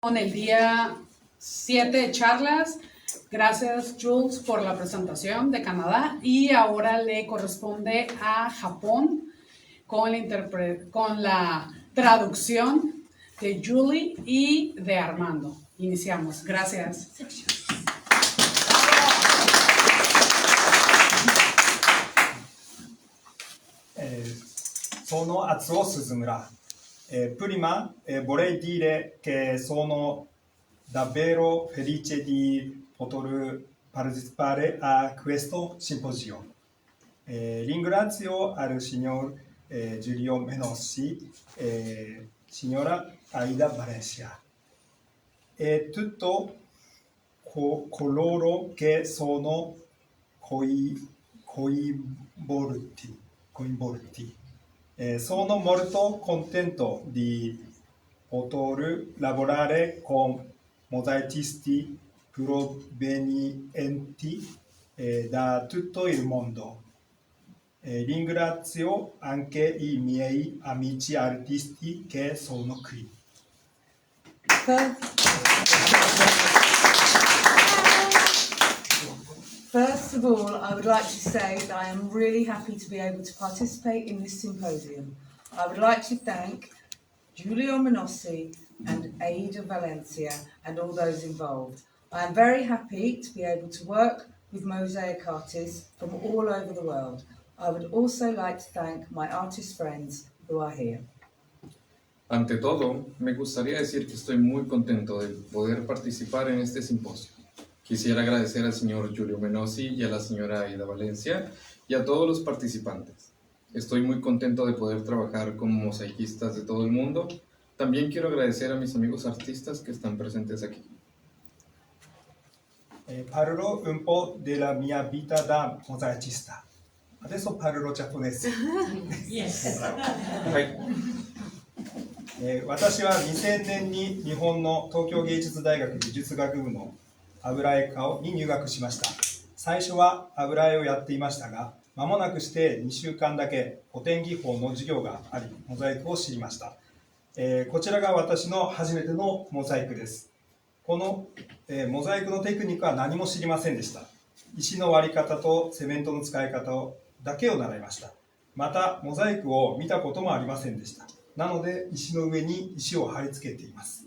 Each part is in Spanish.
Con el día 7 de charlas. Gracias, Jules, por la presentación de Canadá. Y ahora le corresponde a Japón con la traducción de Julie y de Armando. Iniciamos. Gracias. その圧を進むら、prima vorrei dire che sono davvero felice di poter partecipare a questo simposio. Ringrazio al signor Giulio Menossi e signora Aida Valencia e tutto coloro che sono coinvolti. Sono molto contento di poter lavorare con mosaicisti provenienti da tutto il mondo. Ringrazio anche i miei amici artisti che sono qui. First of all, I would like to say that I am really happy to be able to participate in this symposium. I would like to thank Giulio Menossi and Aida Valencia and all those involved. I am very happy to be able to work with mosaic artists from all over the world. I would also like to thank my artist friends who are here. Ante todo, me gustaría decir que estoy muy contento de poder participar en este simposio. Quisiera agradecer al señor Giulio Menossi y a la señora Aida Valencia y a todos los participantes. Estoy muy contento de poder trabajar con mosaicistas de todo el mundo. También quiero agradecer a mis amigos artistas que están presentes aquí. Parlo un po' della mia vita da mosaicista. Adesso parlo giapponese. Yes. 私は2000年に日本の東京芸術大学美術学部の油絵科に入学しました。最初は油絵をやっていましたが、間もなくして2週間だけ古典技法の授業があり、モザイクを知りました。こちらが私の初めてのモザイクです。この、モザイクのテクニックは何も知りませんでした。石の割り方とセメントの使い方だけを習いました。また、モザイクを見たこともありませんでした。なので、石の上に石を貼り付けています。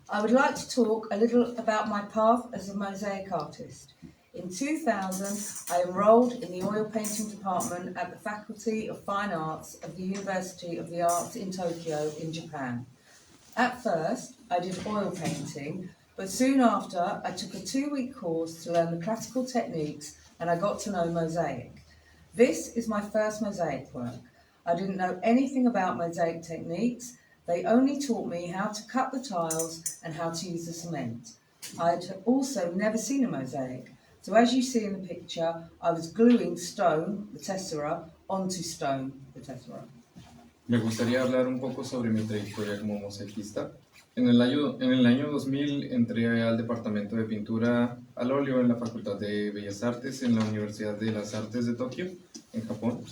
I would like to talk a little about my path as a mosaic artist. In 2000, I enrolled in the oil painting department at the Faculty of Fine Arts of the University of the Arts in Tokyo in Japan. At first, I did oil painting, but soon after, I took a 2-week course to learn the classical techniques and I got to know mosaic. This is my first mosaic work. I didn't know anything about mosaic techniques. They only taught me how to cut the tiles and how to use the cement. I had also never seen a mosaic. So as you see in the picture, I was gluing stone, the tessera, onto stone, the tessera. Me gustaría hablar un poco sobre mi trayectoria como mosaicista. En el año 2000 entré al departamento de pintura al óleo en la Facultad de Bellas Artes en la Universidad de las Artes de Tokio, en Japón.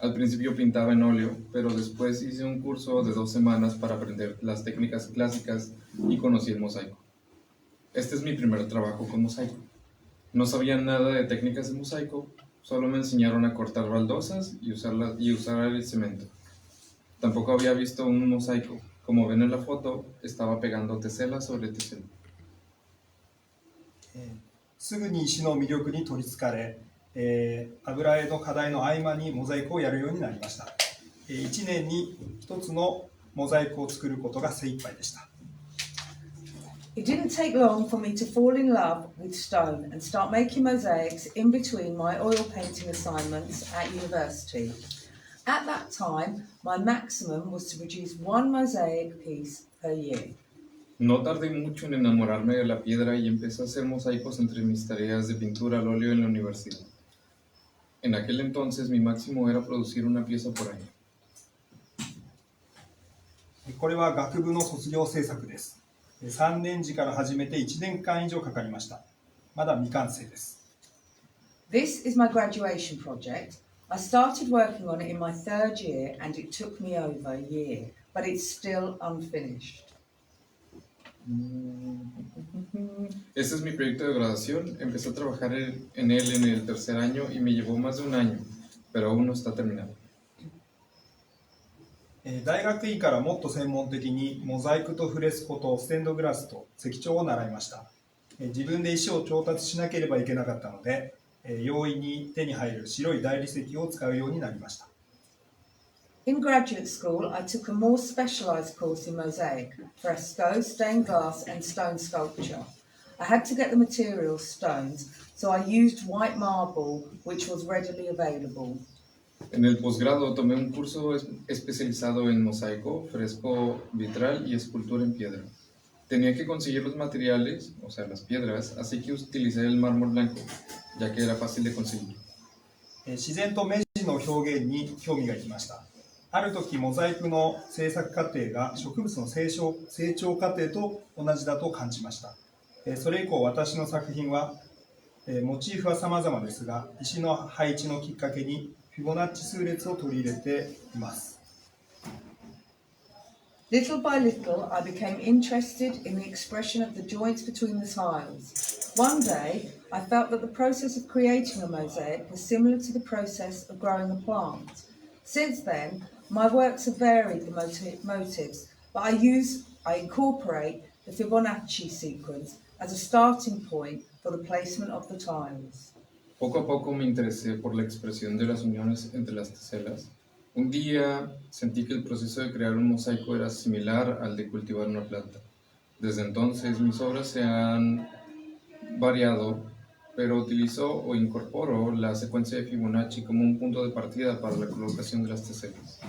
Al principio pintaba en óleo, pero después hice un curso de 2 semanas para aprender las técnicas clásicas y conocí el mosaico. Este es mi primer trabajo con mosaico. No sabía nada de técnicas de mosaico, solo me enseñaron a cortar baldosas y usar el cemento. Tampoco había visto un mosaico. Como ven en la foto, estaba pegando tesela sobre tesela. すぐに石の魅力に取りつかれ、油絵の課題の合間にモザイクをやるようになりました。1年に1つのモザイクを作ることが精一杯でした。It didn't take long for me to fall in love with stone and start making mosaics in between my oil painting assignments at university. At that time, my maximum was to produce 1 mosaic piece per year. No tardé mucho en enamorarme de la piedra y empecé a hacer mosaicos entre mis tareas de pintura al óleo en la universidad. En aquel entonces mi máximo era producir una pieza por año. これは学部の卒業制作です。3年時から始めて1年間以上かかりました。まだ未完成です。This is my graduation project. I started working on it in my 3rd year and it took me over a year, but it's still unfinished. Este es mi proyecto de graduación. Empecé a trabajar en él en el tercer año y me llevó más de un año, pero aún no está terminado. 大学院からもっと専門的にモザイクとフレスコとステンドグラスと石彫を習いました。自分で石を調達しなければいけなかったので、容易に手に入る白い大理石を使うようになりました。 In graduate school, I took a more specialised course in mosaic, fresco, stained glass and stone sculpture. I had to get the materials stones, so I used white marble, which was readily available. En el posgrado tomé un curso especializado en mosaico, fresco, vitral y escultura en piedra. Tenía que conseguir los materiales, o sea, las piedras, así que utilicé el mármol blanco, ya que era fácil de conseguir. 自然と目地の表現に興味がいきました。ある時モザイクの制作過程が植物の成長過程と同じだと感じました。それ以降私の作品はモチーフは様々ですが、石の配置のきっかけにフィボナッチ数列を取り入れています。 Little by little, I became interested in the expression of the joints between the tiles. One day, I felt that the process of creating a mosaic was similar to the process of growing a plant. Since then, my works have varied the motives, but I incorporate the Fibonacci sequence as a starting point for the placement of the tiles. Poco a poco me interesé por la expresión de las uniones entre las teselas. Un día sentí que el proceso de crear un mosaico era similar al de cultivar una planta. Desde entonces mis obras se han variado, pero utilizo o incorporo la secuencia de Fibonacci como un punto de partida para la colocación de las teselas.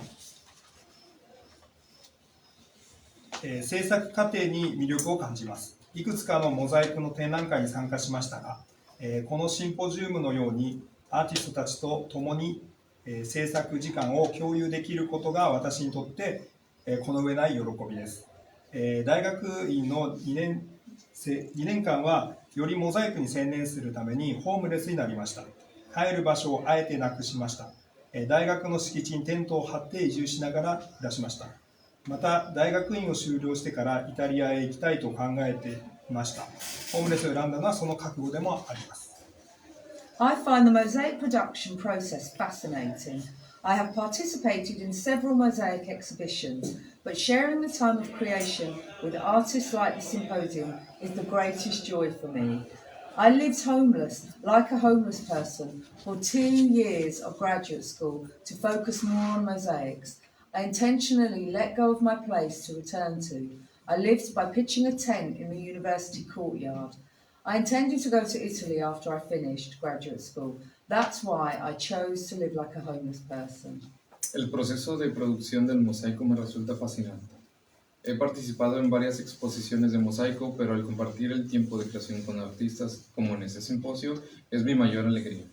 制作過程に魅力を感じます。いくつかのモザイクの展覧会に参加しましたが、このシンポジウムのようにアーティストたちと共に制作時間を共有できることが私にとってこの上ない喜びです。大学院の2年間はよりモザイクに専念するためにホームレスになりました。帰る場所をあえてなくしました。大学の敷地にテントを張って移住しながら暮らしました。また大学院を修了してからイタリアへ行きたいと考えていました。ホームレスを選んだのはその覚悟でもあります。 I find the mosaic production process fascinating. I have participated in several mosaic exhibitions, but sharing the time of creation with artists like the Symposium is the greatest joy for me. I lived homeless, like a homeless person, for 2 years of graduate school to focus more on mosaics. I intentionally let go of my place to return to. I lived by pitching a tent in the university courtyard. I intended to go to Italy after I finished graduate school. That's why I chose to live like a homeless person. El proceso de producción del mosaico me resulta fascinante. He participado en varias exposiciones de mosaico, pero al compartir el tiempo de creación con artistas como en ese simposio es mi mayor alegría.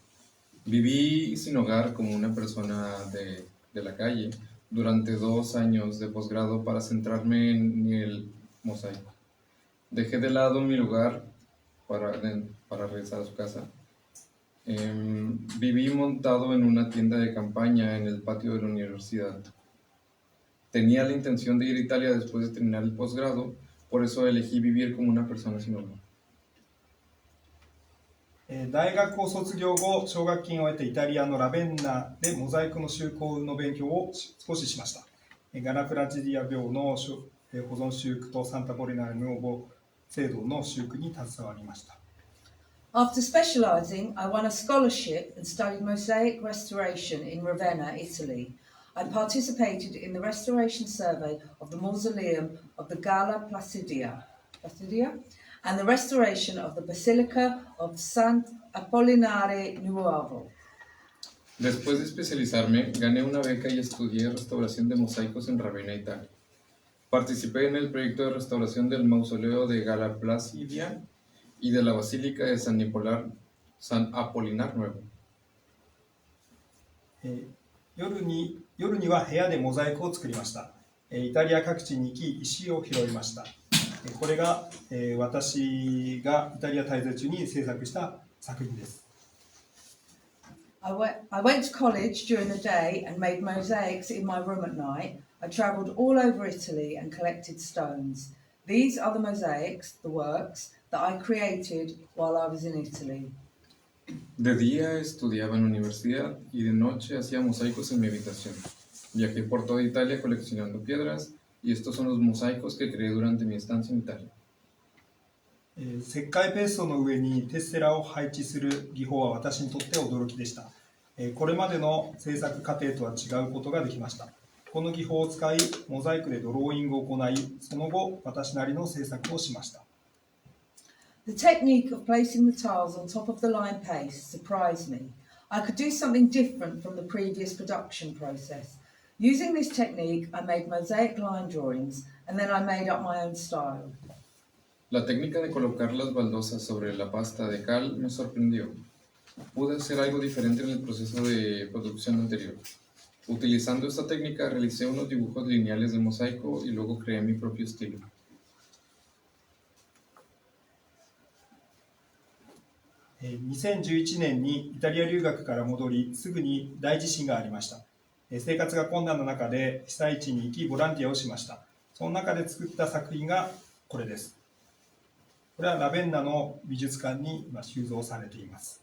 Viví sin hogar como una persona de la calle durante 2 años de posgrado para centrarme en el mosaico. Dejé de lado mi lugar para regresar a su casa. Viví montado en una tienda de campaña en el patio de la universidad. Tenía la intención de ir a Italia después de terminar el posgrado, por eso elegí vivir como una persona sin hogar. 大学を卒業後、奨学金を得てイタリアのラベンナでモザイクの修好の勉強を少ししました。ガラプラチディア病の保存修復とサンタポリナールの母聖堂の修復に携わりました。 After specialising, I won a scholarship and studied mosaic restoration in Ravenna, Italy. I participated in the restoration survey of the mausoleum of the Galla Placidia and the restoration of the Basilica of Sant Apollinare Nuovo. Después de especializarme, gané una beca y estudié restauración de mosaicos en Ravenna, Italia. Participé en el proyecto de restauración del mausoleo de Galla Placidia y de la Basílica de San Apolinar Nuevo. 夜には部屋でモザイクを作りました。イタリア各地に行き石を拾いました。これが私がイタリア滞在中に制作した作品です。I went to college during the day and made mosaics in my room at night. I travelled all over Italy and collected stones. These are the mosaics, the works, that I created while I was in Italy. De día estudiaba en la universidad y de noche hacía mosaicos en mi habitación. Viajé por toda Italia coleccionando piedras y estos son los mosaicos que creé durante mi estancia en Italia. 石灰ペーストの上にテッセラを配置する技法は私にとって驚きでした。これまでの制作過程とは違うことができました。この技法を使い、モザイクでドローイングを行い、その後、私なりの制作をしました。The technique of placing the tiles on top of the line paste surprised me. I could do something different from the previous production process. Using this technique, I made mosaic line drawings and then I made up my own style. La técnica de colocar las baldosas sobre la pasta de cal me sorprendió. Pude hacer algo diferente en el proceso de producción anterior. Utilizando esta técnica realicé unos dibujos lineales de mosaico y luego creé mi propio estilo. 2011年にイタリア留学から戻り、すぐに大地震がありました。生活が困難な中で被災地に行きボランティアをしました。その中で作った作品がこれです。これはラベンナの美術館に今収蔵されています。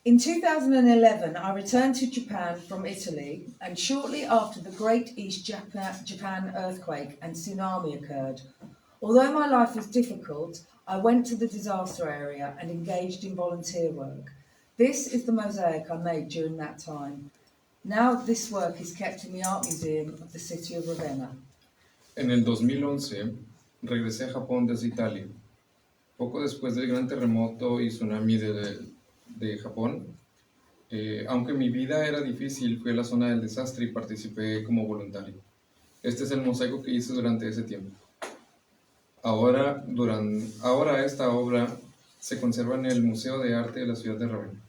In 2011, I returned to Japan from Italy, and shortly after the Great East Japan earthquake and tsunami occurred. Although my life was difficult, I went to the disaster area and engaged in volunteer work. This is the mosaic I made during that time. Now this work is kept in the Art Museum of the city of Ravenna. En el 2011 regresé a Japón desde Italia. Poco después del gran terremoto y tsunami de Japón, aunque mi vida era difícil, fui a la zona del desastre y participé como voluntario. Este es el mosaico que hice durante ese tiempo. Ahora esta obra se conserva en el Museo de Arte de la ciudad de Ravenna.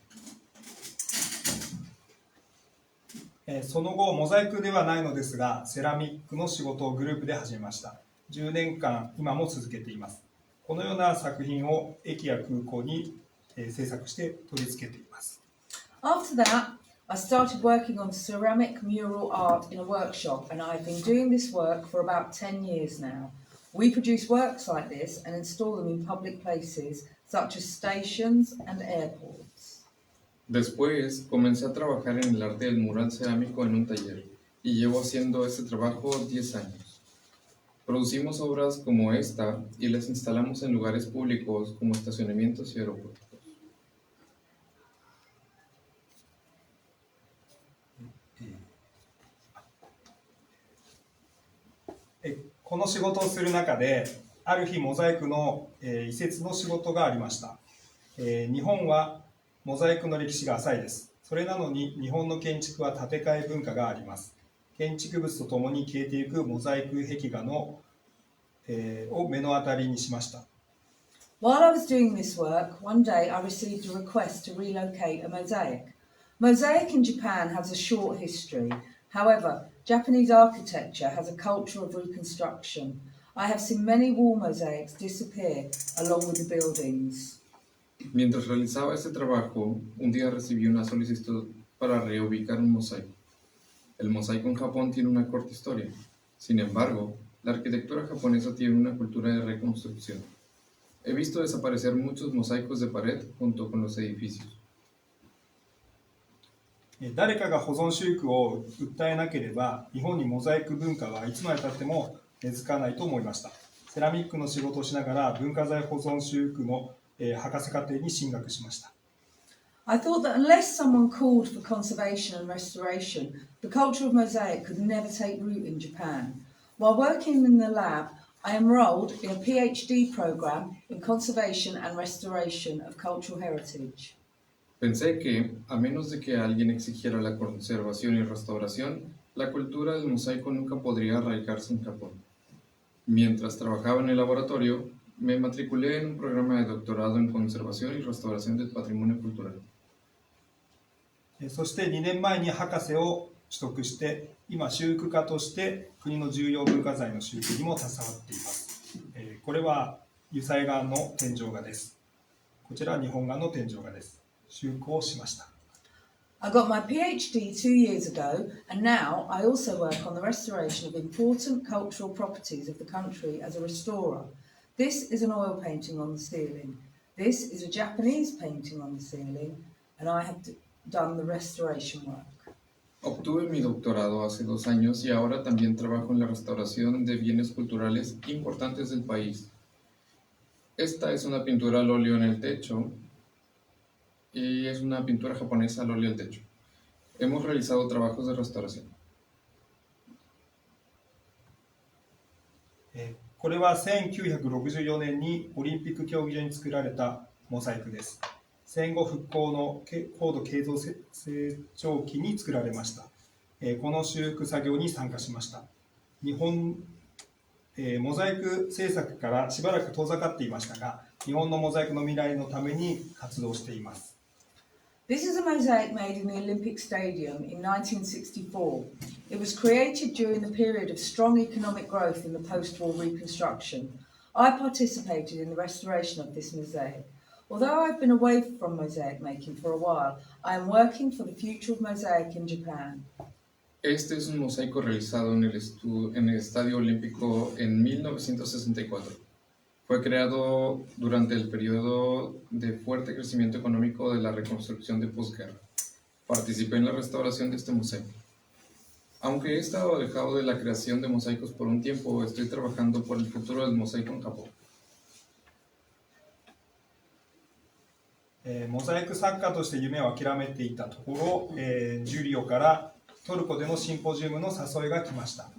その後、モザイクではないのですが、セラミックの仕事をグループで始めました。10年間、今も続けています。このような作品を駅や空港に制作して取り付けています。After that, I started working on ceramic mural art in a workshop, and I've been doing this work for about 10 years now. We produce works like this and install them in public places such as stations and airports. Después comencé a trabajar en el arte del mural cerámico en un taller y llevo haciendo este trabajo 10 años. Producimos obras como esta y las instalamos en lugares públicos como estacionamientos y aeropuertos. この仕事をする中で、ある日モザイクの移設の仕事がありました。日本はモザイクの歴史が浅いです。それなのに日本の建築は建て替え文化があります。建築物とともに消えていくモザイク壁画の、を目の当たりにしました。While I was doing this work, one day I received a request to relocate a mosaic. Mosaic in Japan has a short history. However, Japanese architecture has a culture of reconstruction. I have seen many wall mosaics disappear along with the buildings. Mientras realizaba este trabajo, un día recibí una solicitud para reubicar un mosaico. El mosaico en Japón tiene una corta historia. Sin embargo, la arquitectura japonesa tiene una cultura de reconstrucción. He visto desaparecer muchos mosaicos de pared junto con los edificios. 誰かが保存修復を訴えなければ、日本にモザイク文化はいつまでたっても根付かないと思いました。セラミックの仕事をしながら文化財保存修復の博士課程に進学しました。I thought that unless someone called for conservation and restoration, the culture of mosaic could never take root in Japan. While working in the lab, I enrolled in a PhD program in conservation and restoration of cultural heritage. Pensé que, a menos de que alguien exigiera la conservación y restauración, la cultura del mosaico nunca podría arraigarse en Japón. Mientras trabajaba en el laboratorio, me matriculé en un programa de doctorado en conservación y restauración del patrimonio cultural. そして2年前に博士を取得して、今修復家として国の重要文化財の修復にも携わっています。これは油彩画の天井画です。こちらは日本画の天井画です。修復をしました。I got my PhD 2 years ago, and now I also work on the restoration of important cultural properties of the country as a restorer. This is an oil painting on the ceiling. This is a Japanese painting on the ceiling, and I have done the restoration work. Obtuve mi doctorado hace 2 años y ahora también trabajo en la restauración de bienes culturales importantes del país. Esta es una pintura al óleo en el techo y es una pintura japonesa al óleo al techo. Hemos realizado trabajos de restauración. これは1964年にオリンピック競技場に作られたモザイクです。戦後復興の高度経済成長期に作られました。この修復作業に参加しました。モザイク制作からしばらく遠ざかっていましたが、日本のモザイクの未来のために活動しています。This is a mosaic made in the Olympic Stadium in 1964. It was created during the period of strong economic growth in the post-war reconstruction. I participated in the restoration of this mosaic. Although I've been away from mosaic making for a while, I am working for the future of mosaic in Japan. Este es un mosaico realizado en el Estadio Olímpico en 1964. Fue creado durante el periodo de fuerte crecimiento económico de la reconstrucción de posguerra. Participé en la restauración de este mosaico. Aunque he estado alejado de la creación de mosaicos por un tiempo, estoy trabajando por el futuro del mosaico en Japón. モザイク作家として夢を諦めていたところ、ジュリオからトルコでのシンポジウムの誘いが来ました。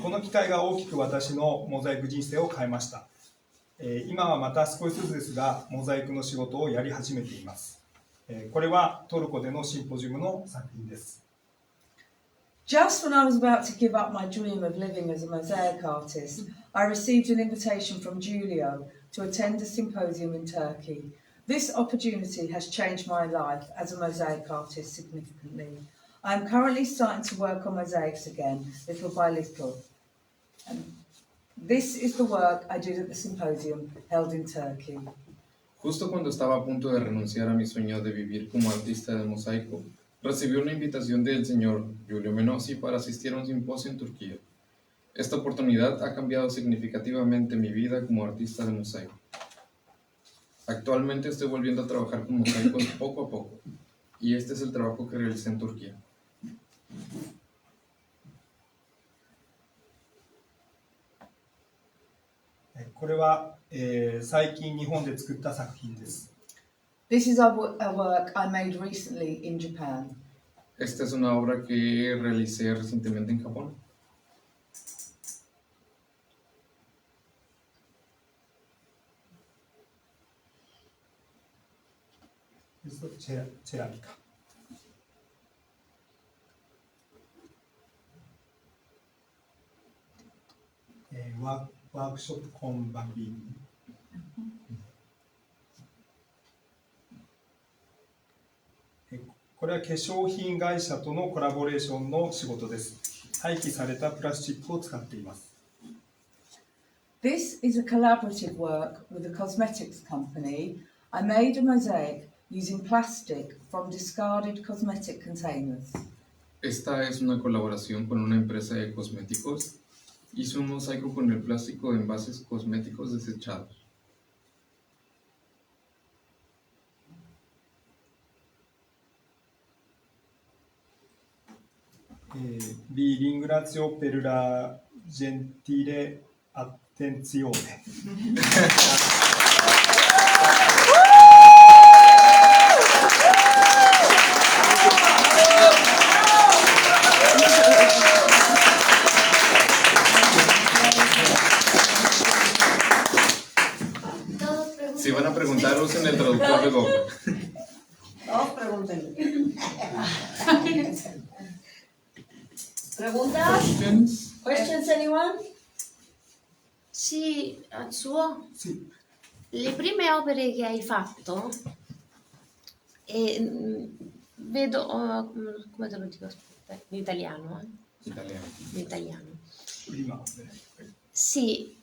この機会が大きく私のモザイク人生を変えました。今はまた少しずつですが、モザイクの仕事をやり始めています。これはトルコでのシンポジウムの作品です。Just when I was about to give up my dream of living as a mosaic artist, I received an invitation from Giulio to attend a symposium in Turkey. This opportunity has changed my life as a mosaic artist significantly. I am currently starting to work on mosaics again, little by little. And this is the work I did at the symposium held in Turkey. Justo cuando estaba a punto de renunciar a mi sueño de vivir como artista de mosaico, recibí una invitación del señor Giulio Menossi para asistir a un simposio en Turquía. Esta oportunidad ha cambiado significativamente mi vida como artista de mosaico. Actualmente estoy volviendo a trabajar con mosaicos poco a poco, y este es el trabajo que realicé en Turquía. これは、最近日本で作った作品です。This is a work I made recently in Japan. Esta es una obra que realicé recientemente en Japón.チェラミカ。ワークショップコンバンビーニ。これは化粧品会社とのコラボレーションの仕事です。廃棄されたプラスチックを使っています。This is a collaborative work with a cosmetics company. I made a mosaic using plastic from discarded cosmetic containers. Esta es una colaboración con una empresa de cosméticos. Hice un mosaico con el plástico de envases cosméticos desechados. Vi ringrazio per la gentile attenzione. Si van a preguntar, usen el traductor de Google. Todos pregúntenle. ¿Preguntas? Questions, anyone? Sì, Atsuo, Sì. le prime opere che hai fatto, vedo, come te lo dico, aspetta, in italiano, Italiano. in italiano. Prima. Sì,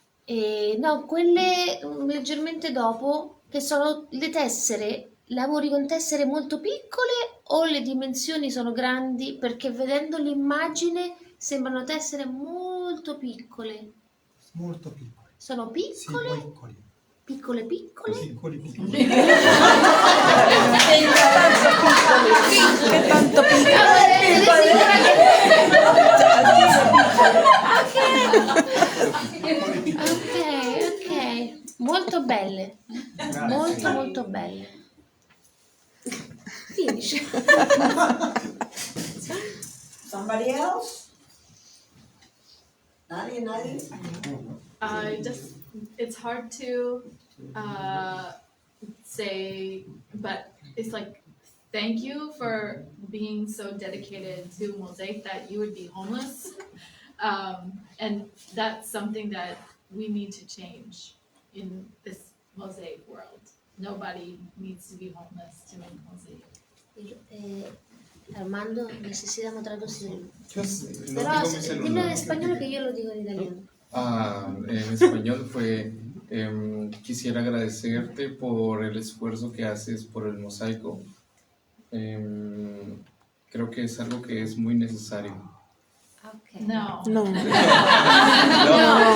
no, quelle leggermente dopo, che sono le tessere lavori con tessere molto piccole o le dimensioni sono grandi? Perché vedendo l'immagine sembrano tessere molto piccole. Molto piccoli. Sono Sì, piccole, piccoli. piccole, piccole. Piccoli, piccoli. Che tanto ok, molto belle, molto molto belle. Finish. Somebody else? Nadie? It's hard to say, but it's like, thank you for being so dedicated to Mosaic that you would be homeless. And that's something that we need to change in this Mosaic world. Nobody needs to be homeless to make Mosaic. Armando, necesitamos traducirlo. Yo sé, no Pero tengo mi celular. dilo en español que yo lo digo en italiano. En español fue, quisiera agradecerte por el esfuerzo que haces por el mosaico. Creo que es algo que es muy necesario. Okay. No. No. No,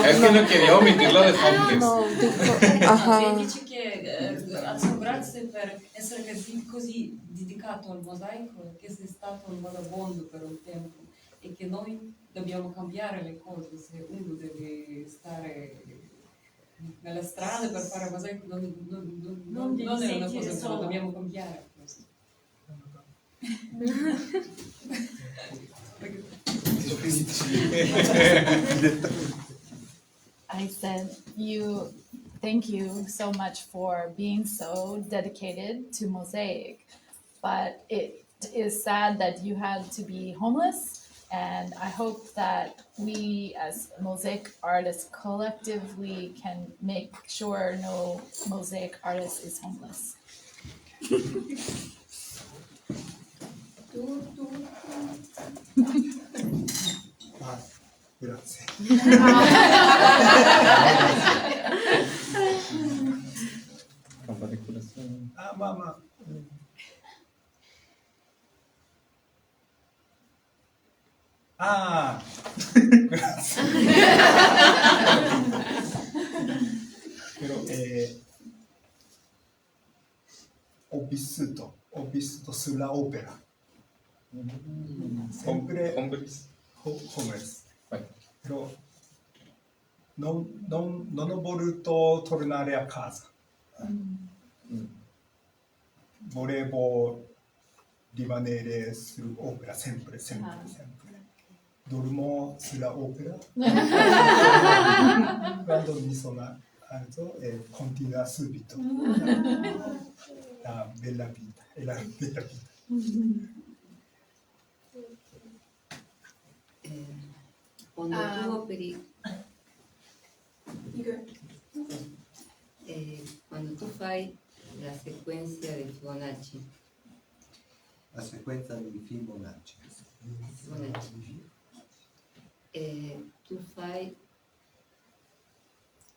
es que no quería omitirlo de homeless. No, dico, aha. Dice che assombrarsi per essere così dedicato al mosaico, che sei stato un vagabondo per un tempo e che noi dobbiamo cambiare le cose, se uno deve stare nelle strade per fare mosaico non è una cosa che lo dobbiamo cambiare questo. I said, thank you so much for being so dedicated to Mosaic, but it is sad that you had to be homeless, and I hope that we as Mosaic artists collectively can make sure no Mosaic artist is homeless. Grazie. Campa de corazón. まあまあ。grazie. Però ho vissuto sulla opera. Sempre Hombres. homeless. Vai. Però non ho voluto tornare a casa. Volevo rimanere sull'opera sempre. Dormo sulla opera. Quando mi sono alzo e continua subito. La bella vita. È la bella vita. Quando tu operi, quando tu fai la sequenza di Fibonacci, La sequenza di Fibonacci. tu fai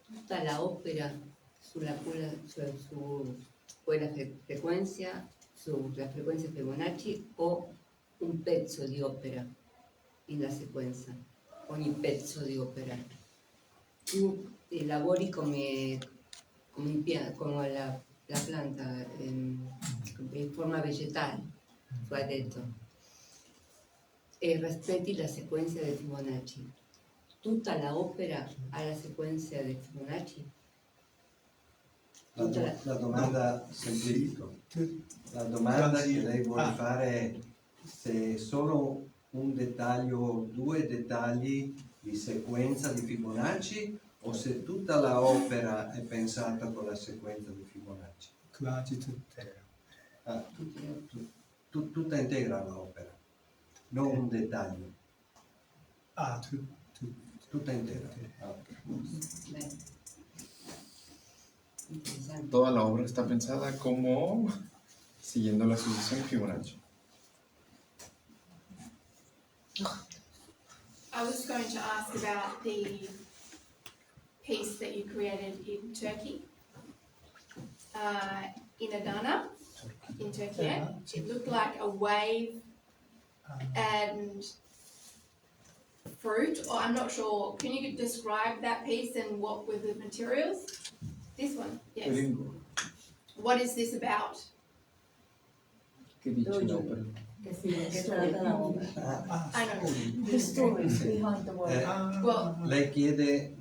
tutta la opera sulla quella frequenza, sulla frequenza Fibonacci o un pezzo di opera nella sequenza, ogni pezzo di opera. Tu lavori come la planta in forma vegetale, tu hai detto, e rispetti la sequenza di Fibonacci. Tutta la opera ha la sequenza di Fibonacci? La domanda semplifico. La domanda che lei vuole fare è se solo un dettaglio, due dettagli di sequenza di Fibonacci o se tutta la opera è pensata con la sequenza di Fibonacci. Quasi tutte. Tutta intera l'opera, non un dettaglio. Tutta intera. Toda la obra está pensada como siguiendo la sucesión Fibonacci. I was going to ask about the piece that you created in Turkey, in Adana. in Turkey. It looked like a wave and fruit, or I'm not sure. Can you describe that piece and what were the materials? This one, yes. Gringo. What is this about? ¿Qué dice la ópera? I know. The stories behind the work. Well, Lei chiede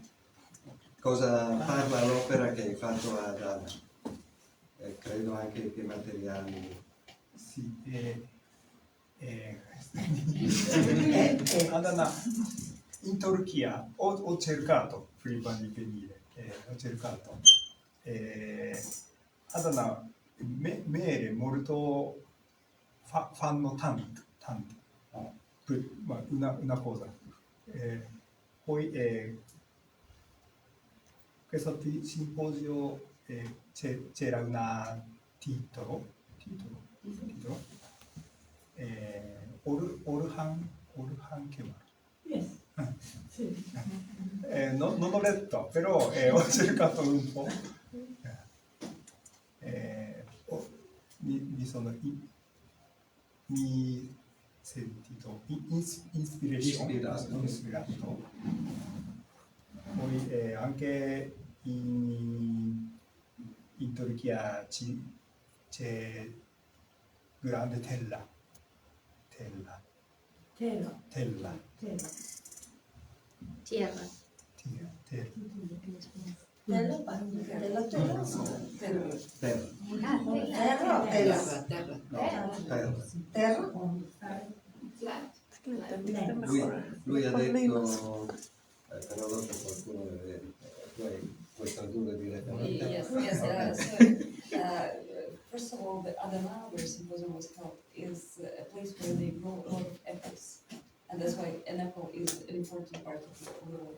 cosa parla l'opera che hai fatto ad Adana. E credo anche che materiali. Sì, Adana, in Turchia ho cercato prima di venire, ho cercato. Adana mere molto fanno tanto, una cosa. Poi questo simposio c'era un titolo. Orhan Kemal. Yes. Non l'ho letto, però ho cercato un po'. Mi sentito ispirato. Poi anche in Turchia c'è grande tela. Tierra. Terra. Lui ha detto, però dopo qualcuno puoi tradurre direttamente. Yes. First of all, the Adana, where symposium was held, is a place where they grow a lot of apples, and that's why an apple is an important part of the world.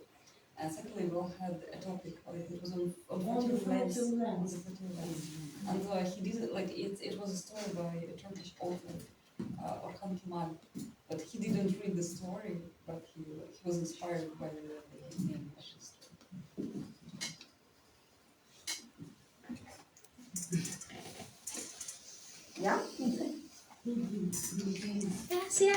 And secondly, we all had a topic, it was on fertile lands. And he did it like it was a story by a Turkish author, Orhan Kemal, but he didn't read the story, but he was inspired by the name of the story. Gracias.